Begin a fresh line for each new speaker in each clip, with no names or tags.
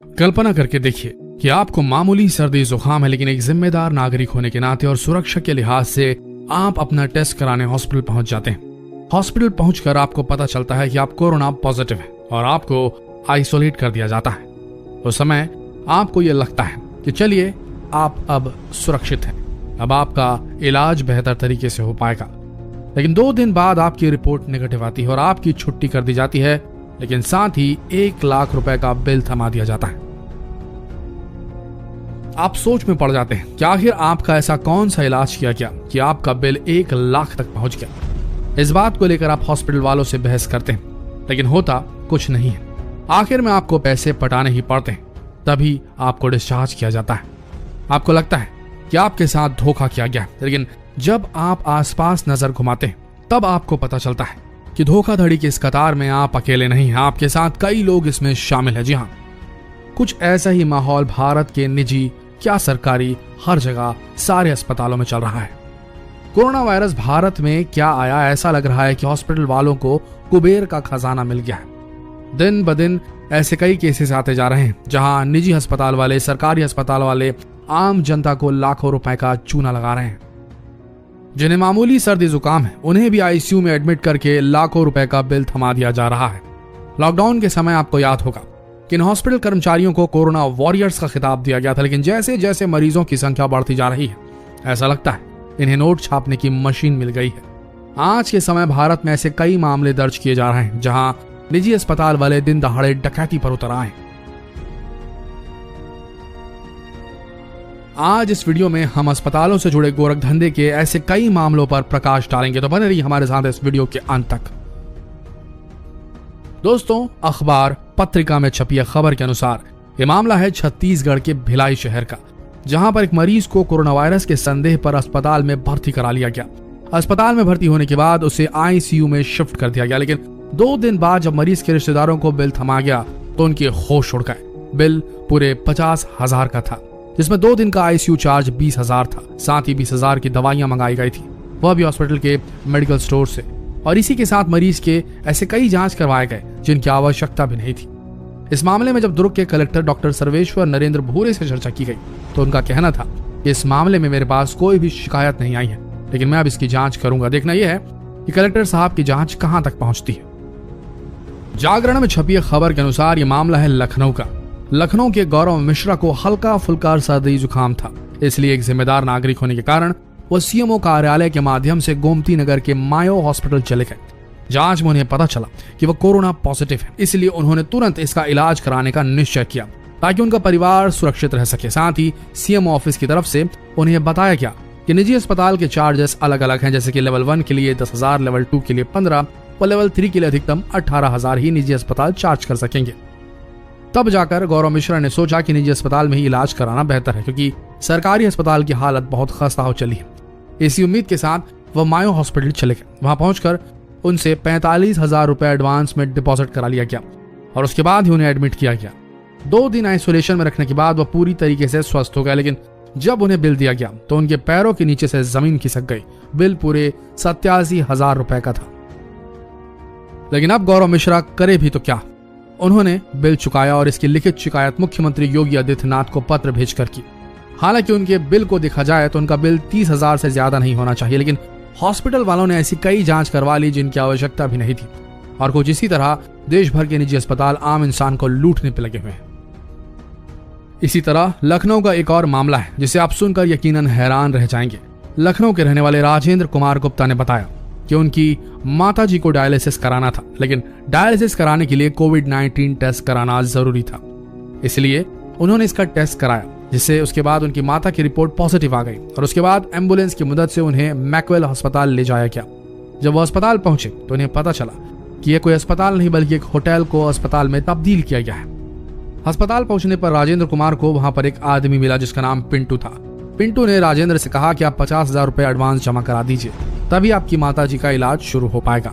कल्पना करके देखिए कि आपको मामूली सर्दी जुकाम है, लेकिन एक जिम्मेदार नागरिक होने के नाते और सुरक्षा के लिहाज से आप अपना टेस्ट कराने हॉस्पिटल पहुंच जाते हैं। हॉस्पिटल पहुंचकर आपको पता चलता है कि आप कोरोना पॉजिटिव हैं और आपको आइसोलेट कर दिया जाता है। उस समय आपको यह लगता है कि चलिए आप अब सुरक्षित हैं, अब आपका इलाज बेहतर तरीके से हो पाएगा। लेकिन 2 दिन बाद आपकी रिपोर्ट नेगेटिव आती है और आपकी छुट्टी कर दी जाती है, लेकिन साथ ही 1 लाख रुपए का बिल थमा दिया जाता है। आप सोच में पड़ जाते हैं कि आखिर आपका ऐसा कौन सा इलाज किया गया कि आपका बिल 1 लाख तक पहुंच गया। इस बात को लेकर आप हॉस्पिटल वालों से बहस करते हैं, लेकिन होता कुछ नहीं है। आखिर में आपको पैसे पटाने ही पड़ते हैं, तभी आपको डिस्चार्ज किया जाता है। आपको लगता है कि आपके साथ धोखा किया गया, लेकिन जब आप आसपास नजर घुमाते हैं तब आपको पता चलता है कि धोखाधड़ी की इस कतार में आप अकेले नहीं हैं, आपके साथ कई लोग इसमें शामिल हैं। जी हाँ, कुछ ऐसा ही माहौल भारत के निजी क्या सरकारी हर जगह सारे अस्पतालों में चल रहा है। कोरोना वायरस भारत में क्या आया, ऐसा लग रहा है कि हॉस्पिटल वालों को कुबेर का खजाना मिल गया है। दिन ब दिन ऐसे कई केसेस आते जा रहे हैं जहां निजी अस्पताल वाले, सरकारी अस्पताल वाले आम जनता को लाखों रुपए का चूना लगा रहे हैं। जिन्हें मामूली सर्दी जुकाम है उन्हें भी आईसीयू में एडमिट करके लाखों रुपए का बिल थमा दिया जा रहा है। लॉकडाउन के समय आपको याद होगा कि इन हॉस्पिटल कर्मचारियों को कोरोना वॉरियर्स का खिताब दिया गया था, लेकिन जैसे जैसे मरीजों की संख्या बढ़ती जा रही है ऐसा लगता है इन्हें नोट छापने की मशीन मिल गई है। आज के समय भारत में ऐसे कई मामले दर्ज किए जा रहे हैं जहां निजी अस्पताल वाले दिन दहाड़े डकैती पर उतर आए। आज इस वीडियो में हम अस्पतालों से जुड़े गोरख धंधे के ऐसे कई मामलों पर प्रकाश डालेंगे, तो बने रहिए हमारे साथ इस वीडियो के अंत तक। दोस्तों, अखबार पत्रिका में छपी खबर के अनुसार यह मामला है छत्तीसगढ़ के भिलाई शहर का, जहां पर एक मरीज को कोरोना वायरस के संदेह पर अस्पताल में भर्ती करा लिया गया। अस्पताल में भर्ती होने के बाद उसे आईसीयू में शिफ्ट कर दिया गया, लेकिन 2 दिन बाद जब मरीज के रिश्तेदारों को बिल थमा गया तो उनके होश उड़ गए। बिल पूरे 50,000 का था, जिसमें 2 दिन का आईसीयू चार्ज 20,000 था। साथ ही 20,000 की दवाइयां मंगाई गई थी, वह भी हॉस्पिटल के मेडिकल स्टोर से, और इसी के साथ मरीज के ऐसे कई जांच करवाए गए जिनकी आवश्यकता भी नहीं थी। इस मामले में जब दुर्ग के कलेक्टर डॉक्टर सर्वेश्वर नरेंद्र भूरे से चर्चा की गई तो उनका कहना था कि इस मामले में मेरे पास कोई भी शिकायत नहीं आई है, लेकिन मैं अब इसकी जांच करूंगा। देखना यह है कि कलेक्टर साहब की जांच कहां तक पहुंचती है। जागरण में छपी खबर के अनुसार यह मामला है लखनऊ का। लखनऊ के गौरव मिश्रा को हल्का फुल्का सर्दी जुकाम था, इसलिए एक जिम्मेदार नागरिक होने के कारण वो सीएमओ कार्यालय के माध्यम से गोमती नगर के मायो हॉस्पिटल चले गए। जांच में उन्हें पता चला कि वो कोरोना पॉजिटिव है, इसलिए उन्होंने तुरंत इसका इलाज कराने का निश्चय किया ताकि उनका परिवार सुरक्षित रह सके। साथ ही सीएमओ ऑफिस की तरफ से उन्हें बताया गया कि निजी अस्पताल के चार्जेस अलग अलग हैं, जैसे कि लेवल 1 के लिए 10,000, लेवल 2 के लिए 15 और लेवल 3 के लिए अधिकतम 18,000 ही निजी अस्पताल चार्ज कर सकेंगे। तब जाकर गौरव मिश्रा ने सोचा कि निजी अस्पताल में ही इलाज कराना बेहतर है, क्योंकि सरकारी अस्पताल की हालत बहुत खस्ता हो चली है। इसी उम्मीद के साथ वह मायो हॉस्पिटल चले गए। वहां पहुंचकर उनसे 45,000 रुपए एडवांस में डिपॉजिट करा लिया गया और उसके बाद ही उन्हें एडमिट किया गया। 2 दिन आइसोलेशन में रखने के बाद वह पूरी तरीके से स्वस्थ हो गए, लेकिन जब उन्हें बिल दिया गया तो उनके पैरों के नीचे से जमीन खिसक गई। बिल पूरे 87,000 रुपए का था। लेकिन अब गौरव मिश्रा करे भी तो क्या, उन्होंने बिल चुकाया और इसकी लिखित शिकायत मुख्यमंत्री योगी आदित्यनाथ को पत्र भेजकर की। हालांकि उनके बिल को देखा जाए तो उनका बिल 30,000 से ज्यादा नहीं होना चाहिए, लेकिन हॉस्पिटल वालों ने ऐसी कई जांच करवा ली जिनकी आवश्यकता भी नहीं थी। और कुछ इसी तरह देश भर के निजी अस्पताल आम इंसान को लूटने पर लगे हुए हैं। इसी तरह लखनऊ का एक और मामला है जिसे आप सुनकर यकीनन हैरान रह जाएंगे। लखनऊ के रहने वाले राजेंद्र कुमार गुप्ता ने बताया कि उनकी माताजी को डायलिसिस कराना था, लेकिन डायलिसिस कराने के लिए कोविड-19 टेस्ट कराना जरूरी था, इसलिए उन्होंने इसका टेस्ट कराया, जिससे उसके बाद उनकी माता की रिपोर्ट पॉजिटिव आ गई और उसके बाद एम्बुलेंस की मदद से उन्हें मैक्सवेल अस्पताल ले जाया गया। जब वो अस्पताल पहुंचे तो उन्हें पता चला कि यह कोई अस्पताल नहीं बल्कि एक होटल को अस्पताल में तब्दील किया गया है। अस्पताल पहुंचने पर राजेंद्र कुमार को वहां पर एक आदमी मिला जिसका नाम पिंटू था। पिंटू ने राजेंद्र से कहा कि आप 50,000 रुपए एडवांस जमा करा दीजिए, तभी आपकी माताजी का इलाज शुरू हो पाएगा।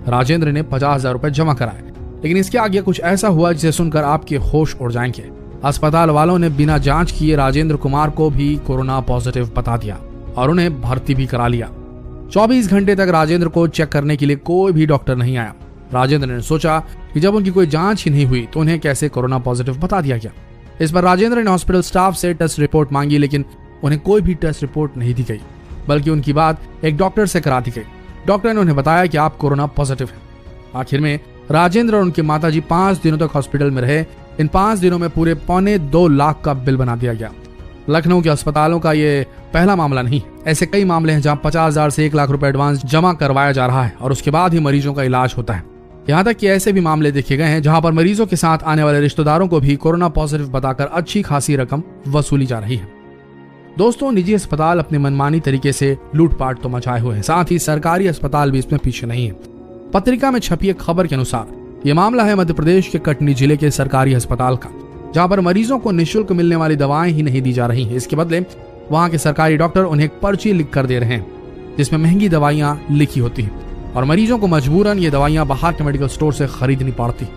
राजेंद्र ने 50,000 रुपए जमा कराए, लेकिन इसके आगे कुछ ऐसा हुआ जिसे सुनकर आपके होश उड़ जाएंगे। अस्पताल वालों ने बिना जांच किए राजेंद्र कुमार को भी कोरोना पॉजिटिव बता दिया और उन्हें भर्ती भी करा लिया। 24 घंटे तक राजेंद्र को चेक करने के लिए कोई भी डॉक्टर नहीं आया। राजेंद्र ने सोचा कि जब उनकी कोई जांच ही नहीं हुई तो उन्हें कैसे कोरोना पॉजिटिव बता दिया गया। इस पर राजेंद्र ने हॉस्पिटल स्टाफ से टेस्ट रिपोर्ट मांगी, लेकिन उन्हें कोई भी टेस्ट रिपोर्ट नहीं दी गई, बल्कि उनकी बात एक डॉक्टर से करा दी गई। डॉक्टर ने उन्हें बताया कि आप कोरोना पॉजिटिव हैं। आखिर में राजेंद्र और उनकी माताजी 5 दिनों तक हॉस्पिटल में रहे। इन 5 दिनों में पूरे 2.25 लाख का बिल बना दिया गया। लखनऊ के अस्पतालों का ये पहला मामला नहीं, ऐसे कई मामले हैं जहां 50,000 से 1 लाख रुपए एडवांस जमा करवाया जा रहा है और उसके बाद ही मरीजों का इलाज होता है। यहाँ तक कि ऐसे भी मामले देखे गए हैं जहां पर मरीजों के साथ आने वाले रिश्तेदारों को भी कोरोना पॉजिटिव बताकर अच्छी खासी रकम वसूली जा रही है। दोस्तों, निजी अस्पताल अपने मनमानी तरीके से लूटपाट तो मचाए हुए हैं, साथ ही सरकारी अस्पताल भी इसमें पीछे नहीं है। पत्रिका में छपी एक खबर के अनुसार ये मामला है मध्य प्रदेश के कटनी जिले के सरकारी अस्पताल का, जहां पर मरीजों को निःशुल्क मिलने वाली दवाएं ही नहीं दी जा रही हैं। इसके बदले वहां के सरकारी डॉक्टर उन्हें एक पर्ची लिख कर दे रहे हैं जिसमें महंगी दवाइयां लिखी होती हैं और मरीजों को मजबूरन ये दवाइयां बाहर के मेडिकल स्टोर से खरीदनी पड़ती।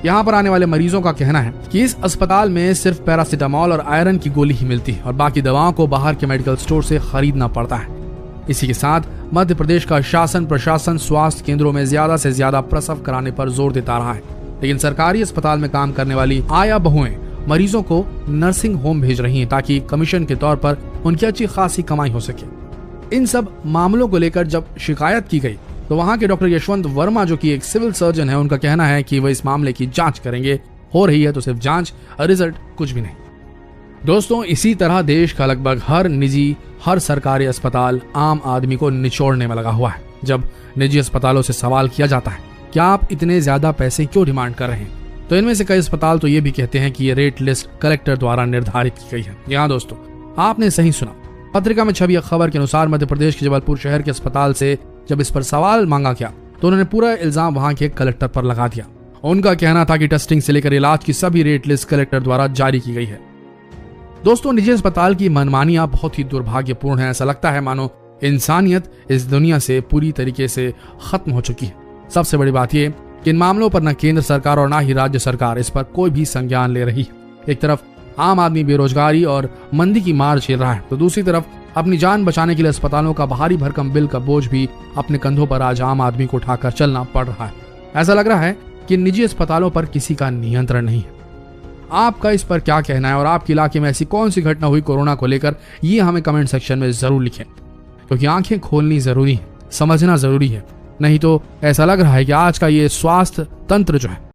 यहाँ पर आने वाले मरीजों का कहना है कि इस अस्पताल में सिर्फ पैरासीटामोल और आयरन की गोली ही मिलती है और बाकी दवाओं को बाहर के मेडिकल स्टोर से खरीदना पड़ता है। इसी के साथ मध्य प्रदेश का शासन प्रशासन स्वास्थ्य केंद्रों में ज्यादा से ज्यादा प्रसव कराने पर जोर देता रहा है, लेकिन सरकारी अस्पताल में काम करने वाली आया बहुएं मरीजों को नर्सिंग होम भेज रही हैं ताकि कमीशन के तौर पर उनकी अच्छी खासी कमाई हो सके। इन सब मामलों को लेकर जब शिकायत की गई तो वहां के डॉक्टर यशवंत वर्मा, जो कि एक सिविल सर्जन है, उनका कहना है कि वह इस मामले की जांच करेंगे। हो रही है तो सिर्फ जांच, रिजल्ट कुछ भी नहीं। दोस्तों, इसी तरह देश का लगभग हर निजी, हर सरकारी अस्पताल आम आदमी को निचोड़ने में लगा हुआ है। जब निजी अस्पतालों से सवाल किया जाता है कि आप इतने ज्यादा पैसे क्यों डिमांड कर रहे हैं, तो इनमें से कई अस्पताल तो ये भी कहते हैं कि ये रेट लिस्ट कलेक्टर द्वारा निर्धारित की गई है। यहाँ दोस्तों, आपने सही सुना। पत्रिका में छवि खबर के अनुसार मध्य प्रदेश के जबलपुर शहर के अस्पताल से जब इस पर सवाल मांगा गया तो उन्होंने पूरा इल्जाम वहां के कलेक्टर पर लगा दिया। उनका कहना था कि टेस्टिंग से लेकर इलाज की सभी रेट लिस्ट कलेक्टर द्वारा जारी की गई है। दोस्तों, निजी अस्पताल की मनमानियां बहुत ही दुर्भाग्यपूर्ण है। ऐसा लगता है मानो इंसानियत इस दुनिया से पूरी तरीके से खत्म हो चुकी है। सबसे बड़ी बात यह कि इन मामलों पर न केंद्र सरकार और न ही राज्य सरकार इस पर कोई भी संज्ञान ले रही है। एक तरफ आम आदमी बेरोजगारी और मंदी की मार झेल रहा है, तो दूसरी तरफ अपनी जान बचाने के लिए अस्पतालों का भारी भरकम बिल का बोझ भी अपने कंधों पर आज आम आदमी को उठाकर चलना पड़ रहा है। ऐसा लग रहा है कि निजी अस्पतालों पर किसी का नियंत्रण नहीं है। आपका इस पर क्या कहना है और आपके इलाके में ऐसी कौन सी घटना हुई कोरोना को लेकर, ये हमें कमेंट सेक्शन में जरूर लिखें, क्योंकि आंखें खोलनी जरूरी है, समझना जरूरी है। नहीं तो ऐसा लग रहा है कि आज का ये स्वास्थ्य तंत्र जो है